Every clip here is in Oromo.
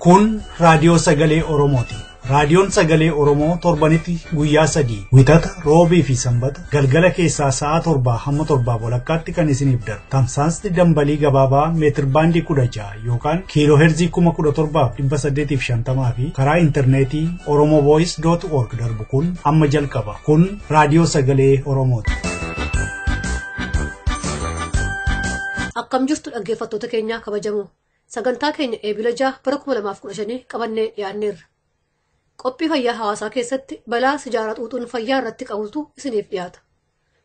Kun raadiyoo sagalee Oromooti. Raadiyoon sagalee Oromoo torbanitti guyyaa 3 wixata roobii fi sanbata galgala keessaa sa'a 7 hamma 7 walakkaatti kan isiniif darbu. Tamsaasni dambalii gabaabaa meetir baandii 16 yookaan kiiloo heerzii 17,850 fi karaa intarneetii oromovoice.org darbu kun amma jalqaba. Kun raadiyoo sagalee Oromooti. Akkam jirtu dhaggeeffattoota keenya kabajamoo. Sagantaa keenya eebila 6 bara 2015 qabannee dhiyaanneerra. Qophii fayyaa hawaasaa keessatti balaa sijaaraa xuuxuun fayyaa irratti qabutu isiniif dhiyaata.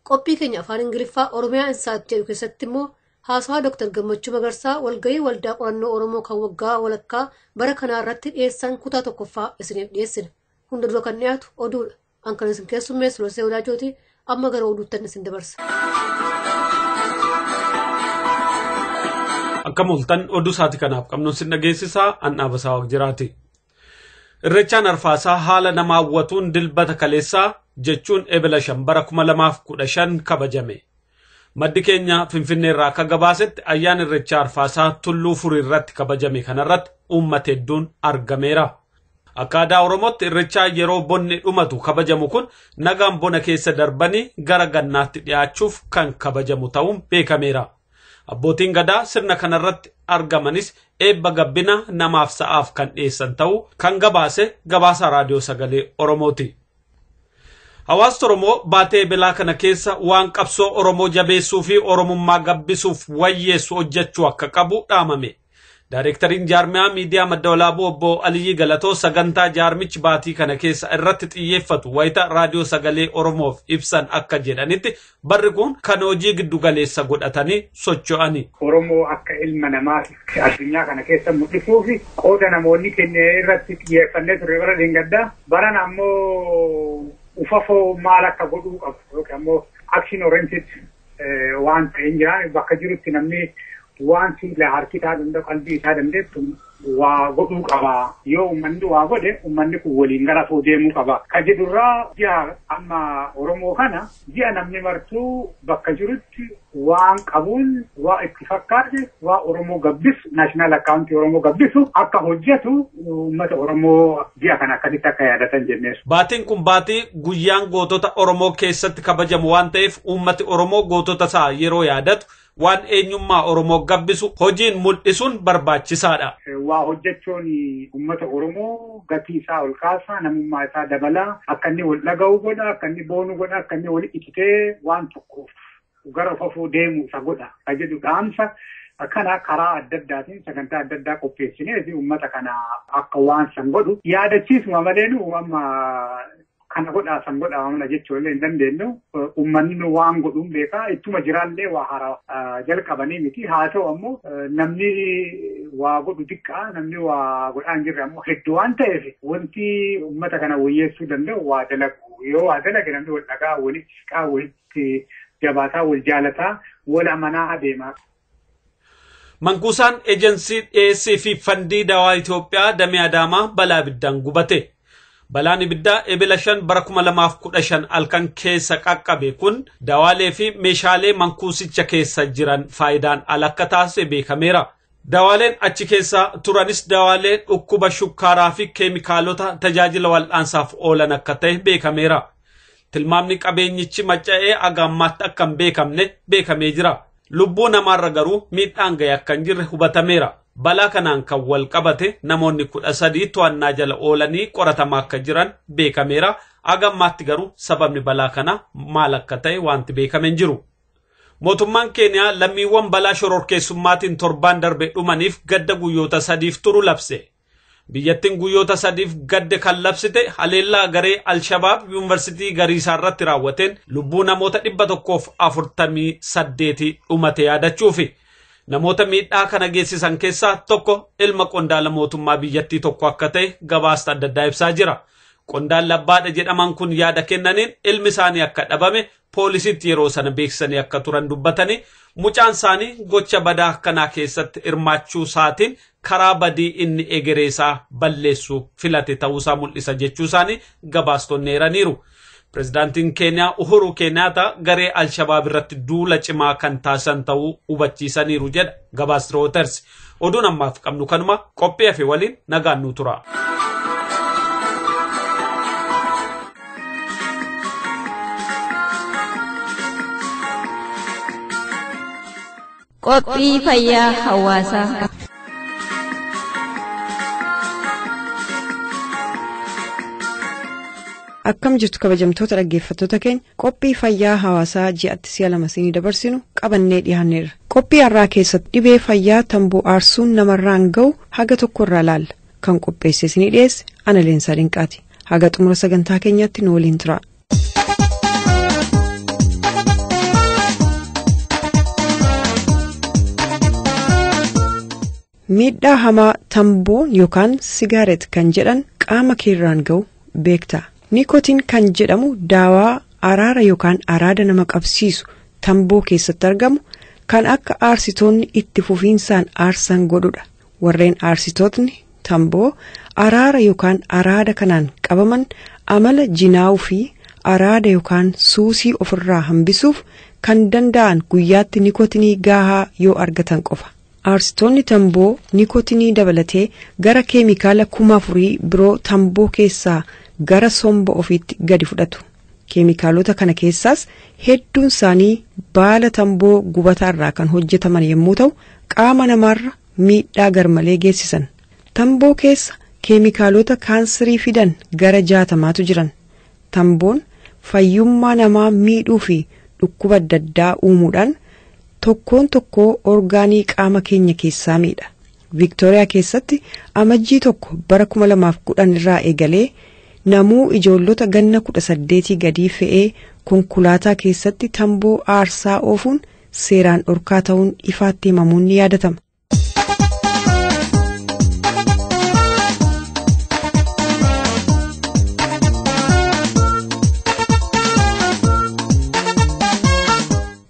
Qophii keenya afaan Ingiliffaa Oromiyaa Insaat jedhu keessatti immoo haasawaa Dr. Gammachuu Magarsaa walgahii waldaa qorannoo Oromoo kan waggaa walakkaa bara kanaa irratti dhiyeessan kutaa tokkoffaa isiniif dhiyeessina. Hunda dura kan dhiyaatu oduudha. Kan isin keessummeessu Losee Wadaajootii amma gara oduuttan isin dabarsa. Akka mul'atan oduu isaati kanaaf qabnu sin dhageessisaa Annaabasaa Waqjiraati. Irreechaan Arfaasaa haala nama hawwatuun dilbata kaleessaa jechuun eebila 5 bara 2015 kabajame. Maddi keenya Finfinneerraa akka gabaasetti ayyaan irreechaa Arfaasaa Tulluu Furii irratti kabajame kanarratti uummata hedduun argameera. Akka aadaa Oromootti irreechaa yeroo bonni dhumatu kabajamu kun nagaan bona keessa darbanii gara gannaatti dhiyaachuuf kan kabajamu ta'uun beekameera. Abbootiin gadaa sirna kanarratti argamanis eebba gabbina namaaf sa'aaf kan dhiyeessan ta'uu kan gabaasa raadiyoo sagalee Oromooti. Hawaasni Oromoo baatee eebilaa kana keessa waan qabsoo Oromoo jabeessuu fi Oromummaa gabbisuuf wayyeessu hojjechuu akka qabu dhaamame. Daayireektariin jaarmiyaa miidiyaa madda walaabuu obbo Aliyyii Galatoo sagantaa jaarmichi baatii kana keessa irratti xiyyeeffatu wayita raadiyoo sagalee Oromoof ibsan akka jedhanitti barri kun kan hojii giddu galeessa godhatanii socho'ani. Oromoo akka ilma namaa addunyaa kana keessa mul'isuu fi qooda namoonni keenya irratti xiyyeeffannee ture bara dingaddaa baran ammoo ufafoo maal akka godhuu qabu yookiin ammoo action oriented waan ta'een jiraan bakka jirutti namni waan siila harkisaa danda'u qalbii isaa dandeettu waa godhuu qaba. Yoo uummanni waa godhe uummanni kun waliin gara foo deemuu qaba. Ka jedhurraa ji'a amma Oromoo kana ji'a namni martuu bakka jirutti waan qabuun waa itti fakkaate waa Oromoo gabbisu naashinaal akkaawuntii Oromoo gabbisu akka hojjetu uummata Oromoo ji'a kana akkasitti akka yaadatan jenneessu. Baatiin kun baatii guyyaan gootota Oromoo keessatti kabajamu waan ta'eef uummati Oromoo gootota isaa yeroo yaadatu waan eenyummaa Oromoo gabbisu hojiin mul'isuun barbaachisaadha. Waa hojjechuun uummata Oromoo gatii isaa ol kaasaa namummaa isaa dabalaa akka inni wal dhaga'u godha akka inni boonu godha akka inni wal ititee waan tokkoof gara fafuu deemu isa godha ka jedhu dhaamsa akkana karaa adda addaatiin sagantaa adda addaa qopheessinee fi uummata kana akka waan san godhu yaadachiisuma malee nu amma kana godhaa san godhaa amala jechuun hin dandeenyu uummanni waan godhuun beekaa ittuma jiraallee waa haaraa jalqabanii miti haa ta'u ammoo namni waa godhu xiqqaa namni waa godhaa hin jirre ammoo hedduu waan ta'eef wanti uummata kana wayyeessuu danda'u waa dalagu yoo waa dalage namni wal dhagaa walitti siqaa walitti jabaataa wal jaalataa wal amanaa adeemaa. Mankuusaan eejensii dhiyeessii fi fandii dawaa Itoophiyaa damee Adaamaa balaa ibiddaan gubate. Balaan ibiddaa eebila 5 bara 2015 halkan keessa qaqqabe kun dawaalee fi meeshaalee mankuusicha keessa jiran faayidaan ala akka taasise beekameera. Dawaaleen achi keessa turanis dawaalee dhukkuba shukkaaraa fi keemikaalota tajaajila wal'aansaaf oolan akka ta'e beekameera. Tilmaamni qabeenyichi manca'ee aga ammaatti akka hin beekamne beekamee jira. Lubbuu namaarra garuu miidhaan ga'e akka hin jirre hubatameera. Balaa kanaan kan wal qabate namoonni 13 to'annaa jala oolanii qoratamaa akka jiran beekameera. Aga ammaatti garuu sababni balaa kana maal akka ta'e wanti beekame hin jiru. Mootummaan Keeniyaa lammiiwwan balaa shororkeessummaatiin torbaan darbe dhumaniif gadda guyyoota 3 turu labse. Biyyattiin guyyoota 3 gadde kan labsite haleellaa garee Alshabaab yuunivarsiitii Gariisaa irratti raawwateen lubbuu namoota 148 dhumate yaadachuufi. Namoota miidhaa kana geessisan keessaa tokko ilma qondaala mootummaa biyyattii tokko akka ta'e gabaasta adda addaa ibsaa jira. Qondaala Abbaadha jedhaman kun yaada kennaniin ilmi isaanii akka dhabame poolisiitti yeroo sana beeksisanii akka turan dubbatanii mucaan isaanii gocha badaa akkanaa keessatti hirmaachuu isaatiin karaa badii inni egereesaa balleessuu filate ta'uusaa mul'isa jechuu isaanii gabaastonni eeraniiru. Pirezidaantiin Keeniyaa Uhuru Kenyaata garee Alshabaab irratti duula cimaa kan taasisan ta'uu hubachiisaniiru jedha gabaasni Reuters. Oduun ammaaf qabnu kanuma qophii hafe waliin nagaan nu tura. Qophii fayyaa hawaasaa. Akkam jirtu kabajamtoota dhaggeeffattoota keenya qophii fayyaa hawaasaa ji'atti si'a lama isinii dabarsinu qabannee dhiyaanneerra. Qophii har'aa keessatti dhibee fayyaa tamboo aarsuun namarraan ga'u haga tokkorraa laalla. Kan qopheesse isinii dhiyeesse ana Leensaa Dinqaati. Haga xumura sagantaa keenyaatti nu waliin tura. Miidhaa hamaa tamboon yookaan sigaaret kan jedhan qaama keerraan ga'u beektaa. Nikotiin kan jedhamu daawaa araara yookaan araada nama qabsiisu tamboo keessatti argamu kan akka aarsitoonni itti fufiinsaan aarsan godhudha. Warreen aarsitootni tamboo araara yookaan araada kanaan qabaman amala jinaa'uu fi araada yookaan suusii ofirraa hambisuuf kan danda'an guyyaatti nikotinii gahaa yoo argatan qofa. Aarsitoonni tamboo nikotinii dabalatee gara keemikaala 4,000 biroo tamboo keessaa gara somba ofiitti gadi fudhatu. Keemikaalota kana keessaas hedduun isaanii baala tamboo gubataarraa kan hojjetaman yommuu ta'u qaama namaarra miidhaa garmalee geessisan. Tamboo keessa keemikaalota kaanserii fidan gara 60tu jiran. Tamboon fayyummaa namaa miidhuu fi dhukkuba adda addaa uumuudhaan tokkoon tokkoo orgaanii qaama keenya keessaa miidha. Viktooriyaa keessatti amajjii tokko bara 2010 irraa eegalee namuu ijoollota ganna 18 gadii fe'ee konkolaataa keessatti tamboo aarsaa oofuun seeraan dhorkaa ta'uun ifaatti himamuun ni yaadatama.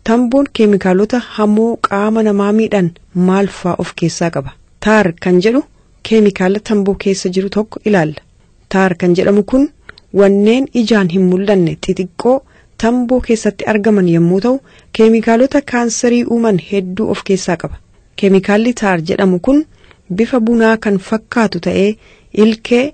Tamboon keemikaalota hamoo qaama namaa miidhan maal fa'aa of keessaa qaba? Taar kan jedhu keemikaala tamboo keessa jiru tokko ilaalla. Taar kan jedhamu kun wanneen ijaan hin mul'anne xixiqqoo tamboo keessatti argaman yommuu ta'u keemikaalota kaanserii uuman hedduu of keessaa qaba. Keemikaalli taar jedhamu kun bifa bunaa kan fakkaatu ta'ee ilkee,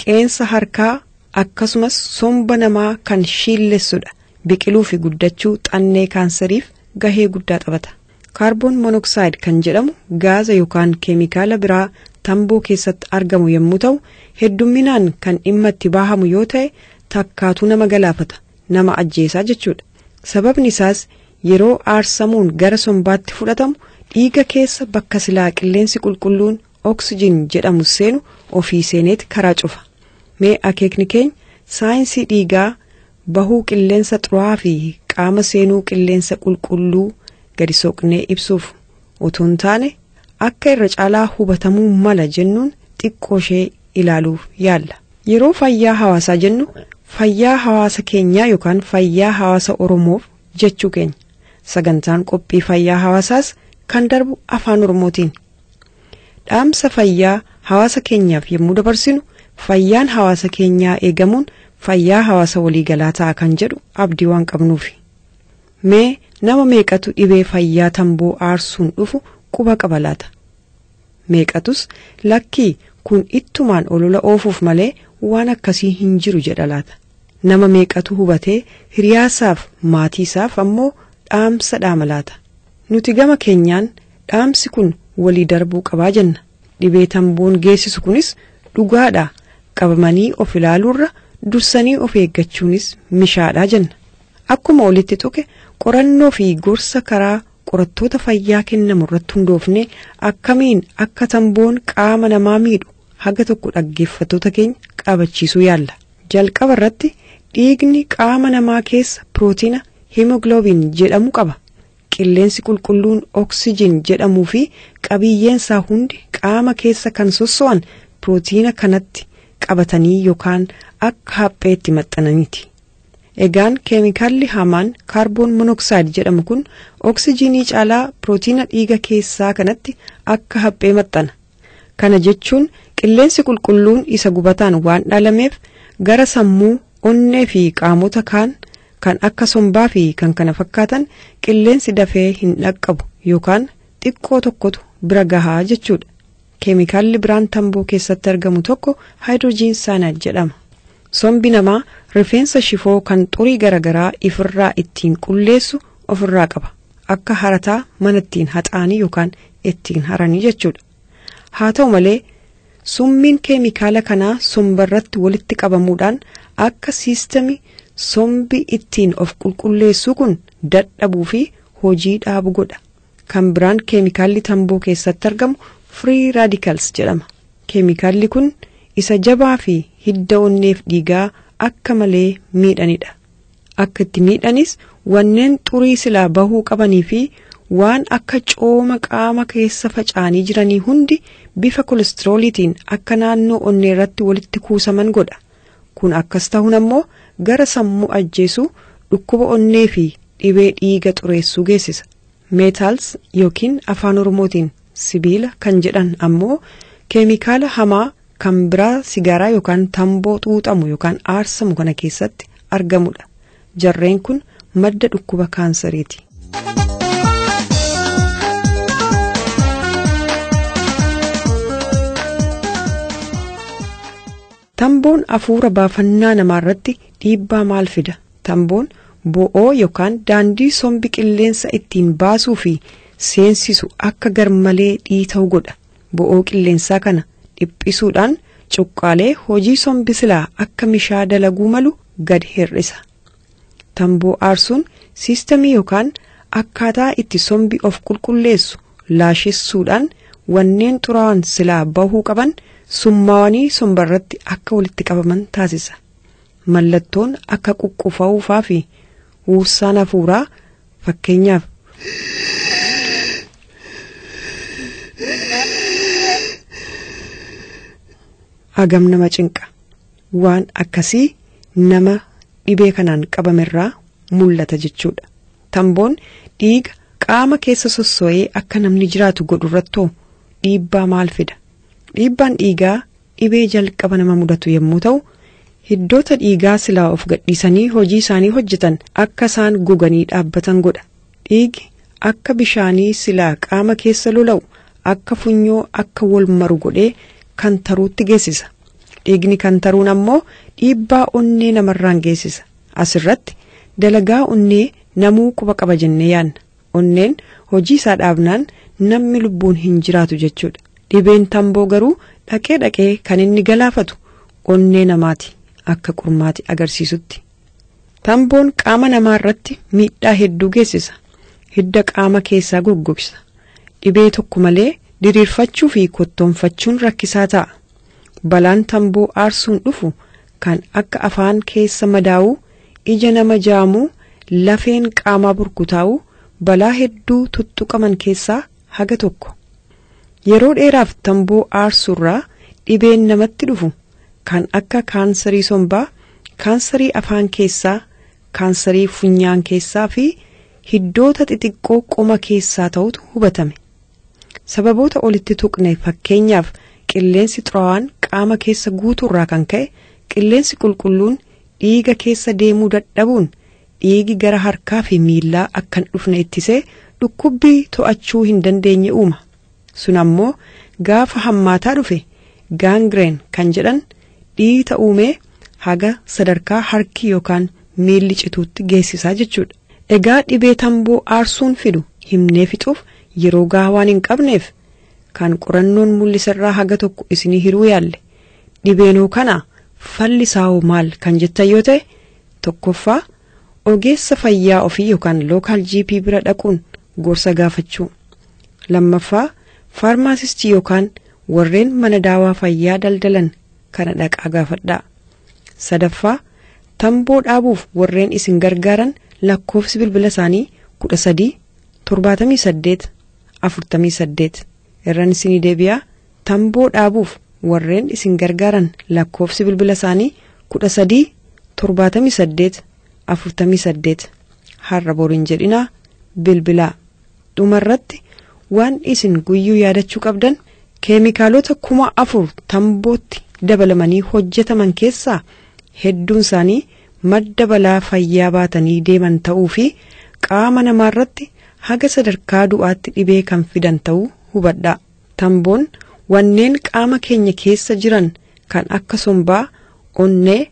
qeensa harkaa akkasumas somba namaa kan shiillessudha. Biqiluu fi guddachuu xannee kaanseriif gahee guddaa taphata. Kaarboon monoksaayiid kan jedhamu gaaza yookaan keemikaala biraa tamboo keessatti argamu yommuu ta'u hedduminaan kan dhimma itti baahamu yoo ta'e takkaatu nama galaafata, nama ajjeesaa jechuudha. Sababni isaas yeroo aarsamuun gara sombaatti fudhatamu dhiiga keessa bakka silaa qilleensi qulqulluun oksijiin jedhamu seenu ofii seeneeti karaa cufa. Mee akeekni keenya saayinsii dhiigaa bahuu qilleensa xuraa fi qaama seenuu qilleensa qulqulluu gadi soqnee ibsuuf otoo hin taane akka irra caalaa hubatamuu mala jennuun xiqqoo ishee ilaaluuf yaalla. Yeroo fayyaa hawaasaa jennu fayyaa hawaasa keenyaa yookaan fayyaa hawaasa Oromoof jechuu keenya. Sagantaan qophii fayyaa hawaasaas kan darbu afaan Oromootiin. Dhaamsa fayyaa hawaasa keenyaaf yommuu dabarsinu fayyaan hawaasa keenyaa eegamuun fayyaa hawaasa waliigalaa ta'a kan jedhu abdii waan qabnuufi. Mee nama meeqatu dhibee fayyaa tamboo aarsuun dhufu quba qaba laata? Meeqatus lakkii kun ittumaan olola oofuuf malee waan akkasii hin jiru jedha laata? Nama meeqatu hubatee hiriyaasaaf maatiisaaf ammoo dhaamsa dhaama laata? Nuti gama keenyaan dhaamsi kun walii darbuu qabaa jenna. Dhibee tamboon geessisu kunis dhugaadha. Qabamanii of ilaaluurra dursanii of eeggachuunis mishaadhaa jenna. Akkuma olitti tuqe qorannoo fi gorsa karaa qorattoota fayyaa kennamu irratti hundoofne akkamiin akka tamboon qaama namaa miidhu haga tokko dhaggeeffattoota keenya qabachiisuu yaalla. Jalqaba irratti dhiigni qaama namaa keessa pirootiina hemogloobiin jedhamu qaba. Qilleensi qulqulluun oksijiin jedhamuu fi qabiyyeensaa hundi qaama keessa kan sosso'an pirootiina kanatti qabatanii yookaan akka hapheetti maxxananiiti. Egaan keemikaalli hamaan kaarboon monoksaayiid jedhamu kun oksijiinii caalaa pirootiina dhiiga keessaa kanatti akka haphee maxxana. Kana jechuun qilleensi qulqulluun isa gubataan waan dhaalameef gara sammuu onnee fi qaamota kaan kan akka sombaa fi kan kana fakkaatan qilleensi dafee hin dhaqqabu yookaan xiqqoo tokkotu bira gahaa jechuudha. Keemikaalli biraan tamboo keessatti argamu tokko haayidroojiin saayinaayid jedhama. Sombi namaa rifeensa shifoo kan xurii garagaraa ifirraa ittiin qulleessu ofirraa qaba. Akka harataa mana ittiin haxaanii yookaan ittiin haranii jechuudha. Haa ta'u malee summiin keemikaala kanaa sombarratti walitti qabamuudhaan akka siistemii sombi ittiin of qulqulleessuu kun dadhabuu fi hojii dhaabu godha. Kan biraan keemikaalli tamboo keessatti argamu free radicals jedhama. Keemikaalli kun isa jabaa fi hidda onneef dhiigaa akka malee miidhanidha. Akka itti miidhanis wanneen xurii silaa bahuu qabanii fi waan akka cooma qaama keessa faca'anii jiranii hundi bifa kolesterooliitiin akka naannoo onnee irratti walitti kuusaman godha. Kun akkas ta'uun ammoo gara sammuu ajjeesuu, dhukkuba onnee fi dhibee dhiiga xureessuu geessisa. Meetaals yookiin afaan oromootiin sibiila kan jedhan ammoo keemikaala hamaa kan biraa sigaaraa yookaan tamboo xuuxamu yookaan aarsamu kana keessatti argamudha. Jarreen kun madda dhukkuba kaansariiti. Tamboon afuura baafannaa namaarratti dhiibbaa maal fida? Tamboon bo'oo yookaan daandii sombi qilleensa ittiin baasuu fi seensisu akka garmalee dhiita'u godha. Bo'oo qilleensaa kana dhiphisuudhaan cuqqaalee hojii sombi silaa akka mishaa dalaguu malu gad hir'isa. Tamboo aarsuun siistemii yookaan akkaataa itti sombi of qulqulleessu laashessuudhaan wanneen xuraa'an silaa bahuu qaban summaawanii sombarratti akka walitti qabaman taasisa. Mallattoon akka quqqufa'uufaa fi huursaan hafuuraa fakkeenyaaf hagam nama cinqa. Waan akkasii nama dhibee kanaan qabamerraa mul'ata jechuudha. Tamboon dhiiga qaama keessa sosso'ee akka namni jiraatu godhu irrattoo dhiibbaa maal fida? Dhiibbaan dhiigaa dhibee jalqaba nama mudatu yommuu ta'u, hiddoota dhiigaa silaa of gadhiisanii hojii isaanii hojjetan akka isaan goganii dhaabbatan godha. Dhiigi akka bishaanii silaa qaama keessa lola'u akka funyoo akka wal maru godhee kan taruutti geessisa. Dhiigni kan taruun ammoo dhiibbaa onnee namarraan geessisa. Asirratti dalagaa onnee namuu quba qaba jennee yaanna. Onneen hojii isaa dhaabnaan namni lubbuun hin jiraatu jechuudha. Dhibeen tamboo garuu dhaqee kan inni galaafatu onnee namaati akka qurmaati agarsiisutti. Tamboon qaama namaa irratti miidhaa hedduu geessisa. Hidda qaama keessaa goggogsa. Dhibee tokko malee diriirfachuu fi kottoonfachuun rakkisaa ta'a. Balaan tamboo aarsuun dhufu kan akka afaan keessa madaa'uu, ija nama jaamuu, lafeen qaamaa burkutaa'uu balaa hedduu tuttuqaman keessaa haga tokko. Yeroo dheeraaf tamboo aarsuurraa dhibeen namatti dhufu kan akka kaansarii sombaa, kaansarii afaan keessaa, kaansarii funyaan keessaa fi hiddoota xixiqqoo qoma keessaa ta'utu hubatame. Sababoota olitti tuqne fakkeenyaaf qilleensi xuraawaan qaama keessa guutuurraa kan ka'e qilleensi qulqulluun dhiiga keessa deemuu dadhabuun dhiigi gara harkaa fi miillaa akkan dhufne ittisee dhukkubbii to'achuu hin dandeenye uuma. Sun ammoo gaafa hammaataa dhufe gaangireen kan jedhan dhiita uumee haga sadarkaa harki yookaan miilli cituutti geessisaa jechuudha. Egaa dhibee tamboo aarsuun fidu himnee fixuuf yeroo gahaa waan hin qabneef kan qorannoon mul'isarraa haga tokko isinii hiruu yaalle. Dhibeenoo kana fallisaa'oo maal kan jettan yoo ta'e, tokkoffaa ogeessa fayyaa ofii yookaan lookaal GP bira dhaquun gorsa gaafachuu. Lammaffaa faarmaasistii yookaan warreen mana daawaa fayyaa daldalan kana dhaqaa gaafadhaa. Sadaffaa tamboo dhaabuuf warreen isin gargaaran lakkoofsi bilbila isaanii 13 78 48 irraan isinii deebi'aa. Tamboo dhaabuuf warreen isin gargaaran lakkoofsi bilbila isaanii 13 78 48 har'a boriin jedhinaa bilbilaa. Dhumarratti waan isin guyyuu yaadachuu qabdan keemikaalota 4,000 tambootti dabalamanii hojjetaman keessaa hedduun isaanii madda balaa fayyaa baatanii deeman ta'uu fi qaama namaarratti haga sadarkaa du'aatti dhibee kan fidan ta'uu hubadhaa. Tamboon wanneen qaama keenya keessa jiran kan akka sombaa, onnee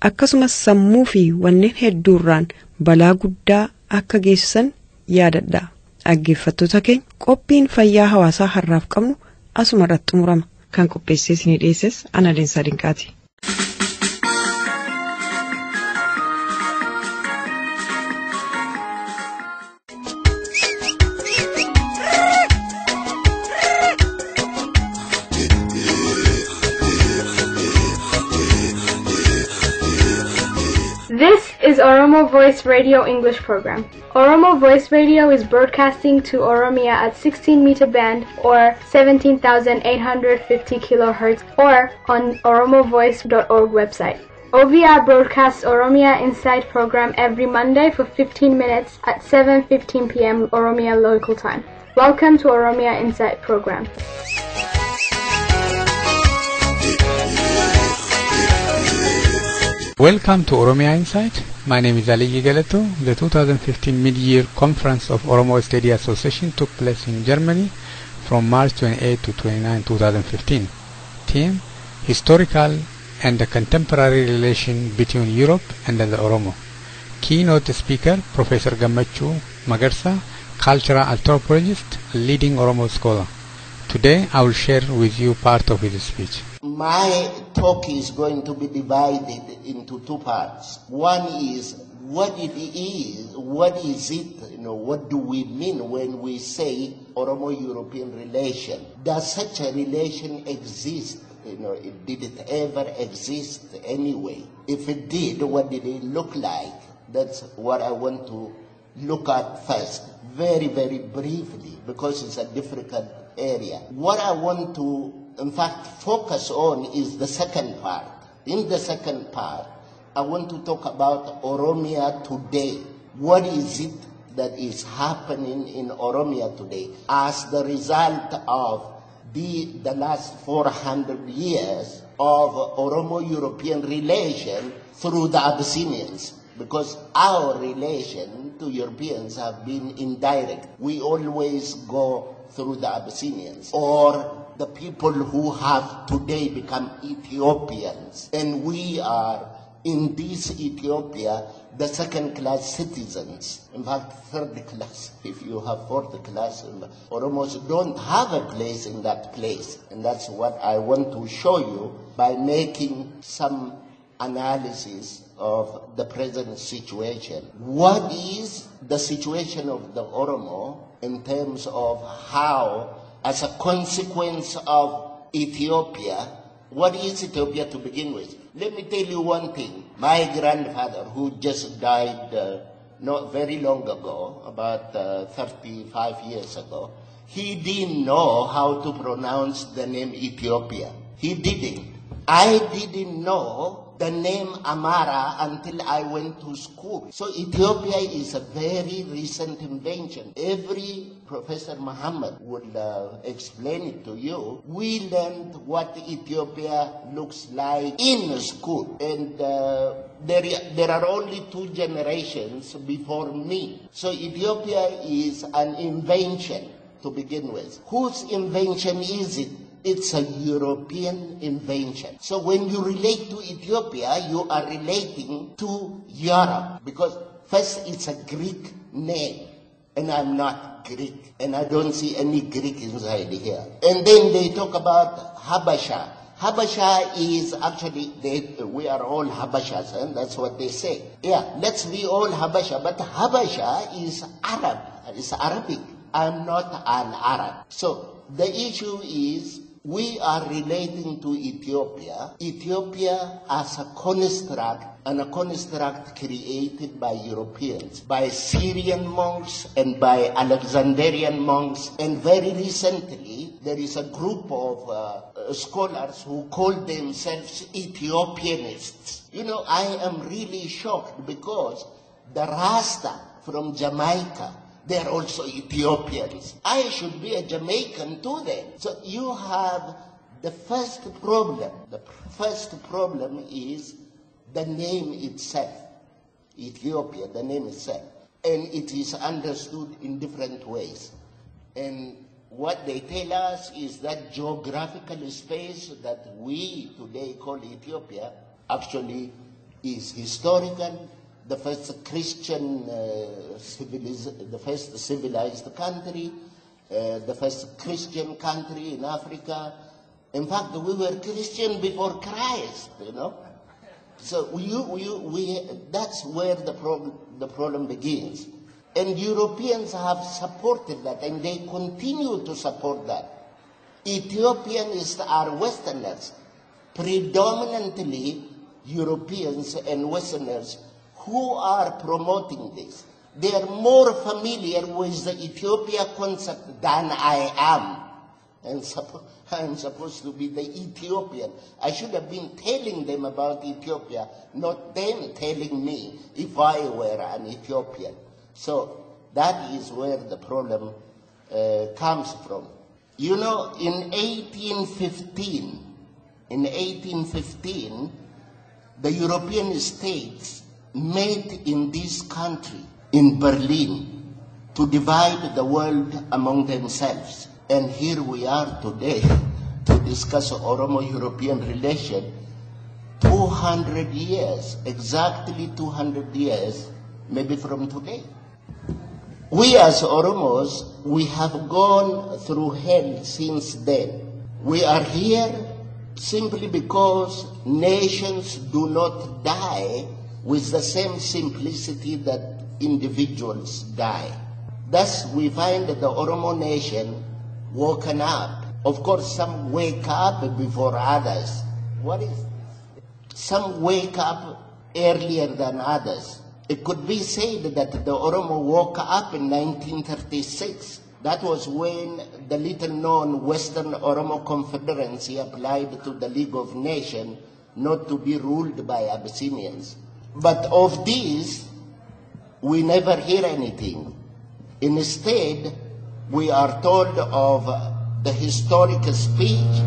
akkasumas sammuu fi wanneen hedduurraan balaa guddaa akka geessisan yaadadhaa. Dhaggeeffattoota keenya qophiin fayyaa hawaasaa har'aaf qabnu asuma irratti xumurama. Kan qopheessee isinii dhiyeesses Ana Leensaa Dinqaati. This is Oromo Voice Radio English program. Oromo Voice Radio is broadcasting to Oromia at 16-meter band or 17,850 kilohertz or on oromovoice.org website. OVR broadcasts Oromia Insight program every Monday for 15 minutes at 7:15 p.m. Oromia local time. Welcome to Oromia Insight program. Welcome to Oromia Insight. My name is Ali Galato. The 2015 mid-year conference of Oromo Study Association took place in Germany from March 28 to 29, 2015. Theme: Historical and the Contemporary Relation between Europe and the Oromo. Keynote speaker, Professor Gammachu Magarsa, cultural anthropologist, leading Oromo scholar. Today I will share with you part of his speech. My talk is going to be divided into two parts. One is what it is, what is it, what do we mean when we say Oromo-European relation? Does such a relation exist? Did it ever exist anyway? If it did, what did it look like? That's what I want to look at first, very, very briefly, because it's a difficult area. What I want to, in fact, focus on is the second part. In the second part, I want to talk about Oromia today. What is it that is happening in Oromia today as the result of the last 400 years of Oromo-European relation through the Abyssinians? Because our relation to Europeans have been indirect. We always go through the Abyssinians or the people who have today become Ethiopians. And we are, in this Ethiopia, the second-class citizens. In fact, third class. If you have fourth class, Oromos don't have a place in that place. And that's what I want to show you by making some analysis of the present situation. What is the situation of the Oromo in terms of how, as a consequence of Ethiopia, what is Ethiopia to begin with? Let me tell you one thing. My grandfather, who just died not very long ago, about 35 years ago, he didn't know how to pronounce the name Ethiopia. He didn't. I didn't know the name Amara until I went to school. So Ethiopia is a very recent invention. Every Professor Muhammad would explain it to you. We learned what Ethiopia looks like in school. And there are only 2 generations before me. So Ethiopia is an invention to begin with. Whose invention is it? It's a European invention. So when you relate to Ethiopia, you are relating to Europe. Because first, it's a Greek name. And I'm not Greek. And I don't see any Greek inside here. And then they talk about Habasha. Habasha is actually, we are all Habashas, and that's what they say. Yeah, let's be all Habasha. But Habasha is Arab. It's Arabic. I'm not an Arab. So the issue is, we are relating to Ethiopia, Ethiopia as a construct, and a construct created by Europeans, by Syrian monks and by Alexandrian monks. And very recently, there is a group of scholars who call themselves Ethiopianists. I am really shocked because the Rasta from Jamaica, they're also Ethiopians. I should be a Jamaican to them. So you have the first problem. The first problem is the name itself, Ethiopia, the name itself. And it is understood in different ways. And what they tell us is that geographical space that we today call Ethiopia actually is historical. The first Christian, the first civilized country, the first Christian country in Africa. In fact, we were Christian before Christ, you know. So that's where the problem begins. And Europeans have supported that, and they continue to support that. Ethiopians are Westerners, predominantly Europeans and Westerners who are promoting this. They are more familiar with the Ethiopia concept than I am. And I'm supposed to be the Ethiopian. I should have been telling them about Ethiopia, not them telling me if I were an Ethiopian. So that is where the problem comes from. You know, in 1815, the European states met in this country, in Berlin, to divide the world among themselves. And here we are today to discuss Oromo-European relation 200 years, exactly 200 years, maybe from today. We as Oromos, we have gone through hell since then. We are here simply because nations do not die with the same simplicity that individuals die. Thus, we find that the Oromo nation woken up. Of course, some wake up before others. What is this? Some wake up earlier than others. It could be said that the Oromo woke up in 1936. That was when the little-known Western Oromo Confederacy applied to the League of Nations not to be ruled by Abyssinians. But of this, we never hear anything. Instead, we are told of the historic speech.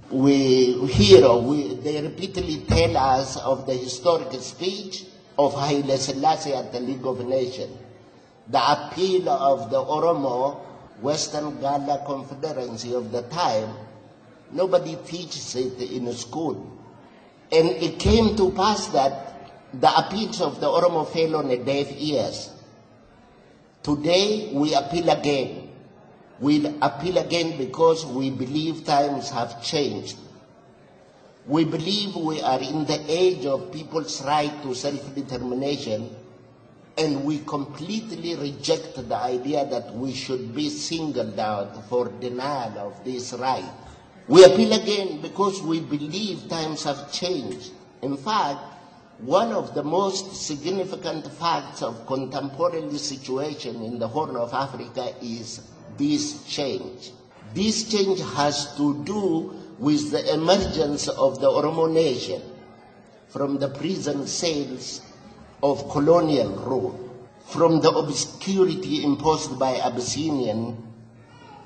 They repeatedly tell us of the historic speech of Haile Selassie at the League of Nations. The appeal of the Oromo Western Gala Confederacy of the time, nobody teaches it in school. And it came to pass that the appeals of the Oromo fell on deaf ears. Today, we appeal again. We'll appeal again because we believe times have changed. We believe we are in the age of people's right to self-determination, and we completely reject the idea that we should be singled out for denial of this right. We appeal again because we believe times have changed. In fact, one of the most significant facts of contemporary situation in the Horn of Africa is this change. This change has to do with the emergence of the Oromo nation from the prison cells of colonial rule, from the obscurity imposed by Abyssinian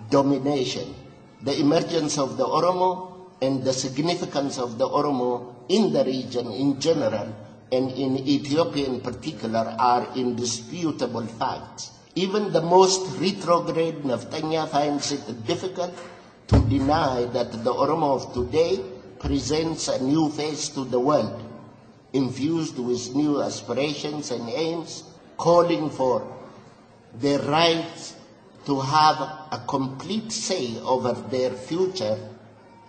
domination, the emergence of the Oromo and the significance of the Oromo in the region in general and in Ethiopia in particular are indisputable facts. Even the most retrograde Naftanya finds it difficult to deny that the Oromo of today presents a new face to the world, infused with new aspirations and aims, calling for their rights to have a complete say over their future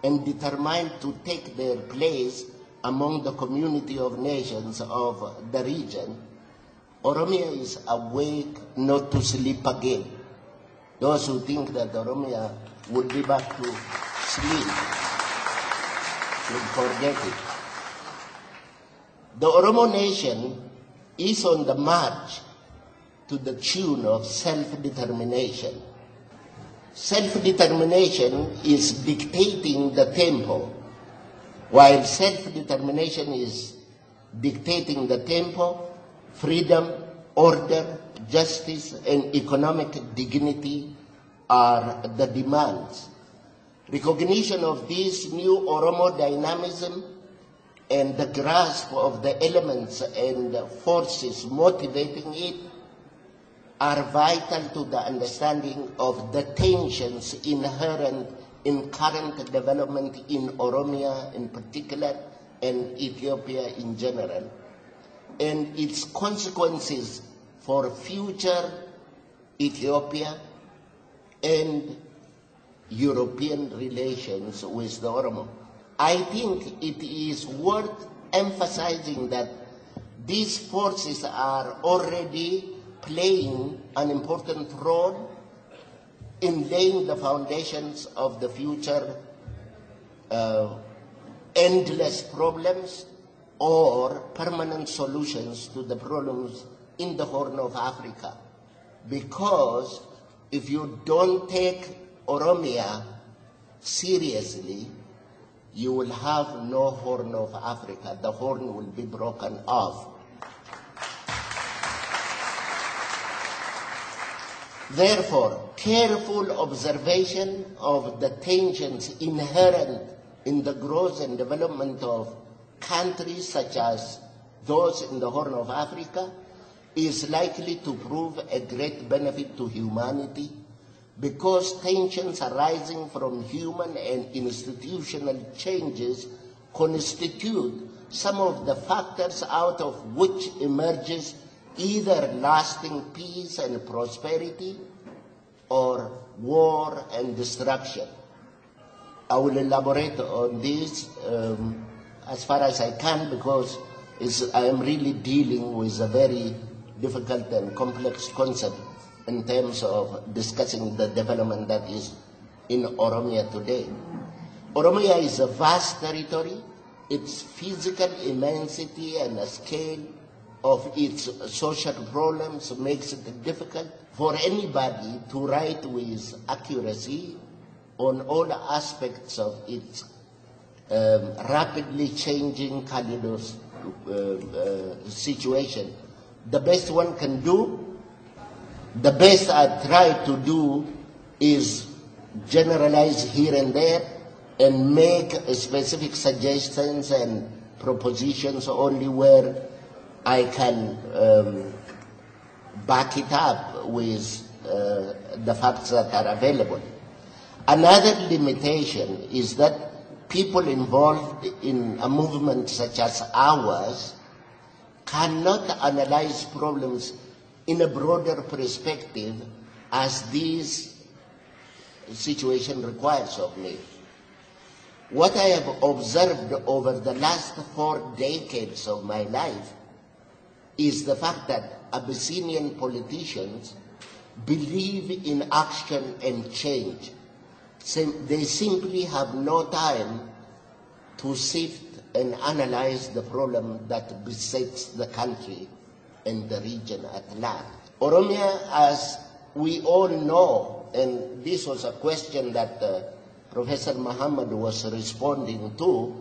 and determined to take their place among the community of nations of the region. Oromia is awake not to sleep again. Those who think that Oromia would be back to sleep should forget it. The Oromo nation is on the march to the tune of self-determination. Self-determination is dictating the tempo. While self-determination is dictating the tempo, freedom, order, justice, and economic dignity are the demands. Recognition of this new Oromo dynamism and the grasp of the elements and forces motivating it are vital to the understanding of the tensions inherent in current development in Oromia in particular and Ethiopia in general, and its consequences for future Ethiopia and European relations with the Oromo. I think it is worth emphasizing that these forces are already playing an important role in laying the foundations of the future endless problems or permanent solutions to the problems in the Horn of Africa. Because if you don't take Oromia seriously, you will have no Horn of Africa. The horn will be broken off. Therefore, careful observation of the tensions inherent in the growth and development of countries such as those in the Horn of Africa is likely to prove a great benefit to humanity, because tensions arising from human and institutional changes constitute some of the factors out of which emerges either lasting peace and prosperity or war and destruction. I will elaborate on this as far as I can, because I am really dealing with a very difficult and complex concept in terms of discussing the development that is in Oromia today. Oromia is a vast territory. Its physical immensity and the scale of its social problems makes it difficult for anybody to write with accuracy on all aspects of its rapidly changing situation. The best one can do, the best I try to do, is generalize here and there and make specific suggestions and propositions only where I can back it up with the facts that are available. Another limitation is that people involved in a movement such as ours cannot analyze problems in a broader perspective as this situation requires of me. What I have observed over the last 4 decades of my life is the fact that Abyssinian politicians believe in action and change. They simply have no time to sift and analyze the problem that besets the country and the region at large. Oromia, as we all know, and this was a question that Professor Muhammad was responding to,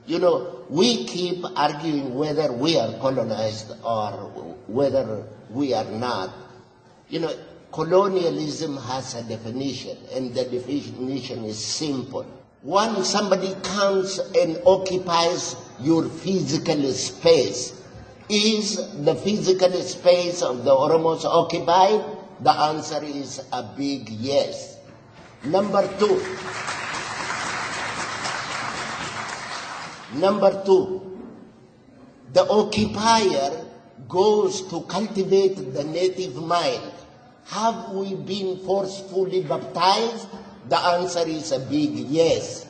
you know, we keep arguing whether we are colonized or whether we are not. You know, colonialism has a definition, and the definition is simple. Once somebody comes and occupies your physical space, is the physical space of the Oromos occupied? The answer is a big yes. Number two, the occupier goes to cultivate the native mind. Have we been forcefully baptized? The answer is a big yes.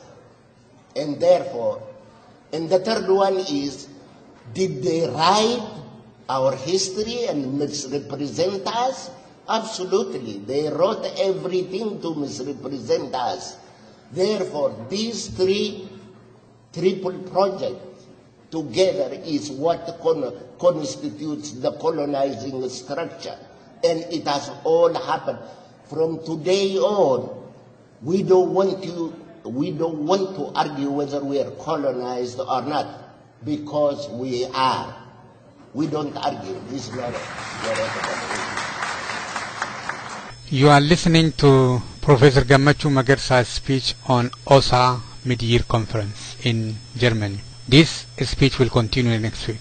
And therefore, and the third one is, did they write our history and misrepresent us? Absolutely. They wrote everything to misrepresent us. Therefore, these triple projects together is what constitutes the colonizing structure. And it has all happened. From today on, we don't want to argue whether we are colonized or not, because we are. We don't argue. This is not You are listening to Professor Gammachu Magarsa's speech on OSA Mid-Year Conference in Germany. This speech will continue next week.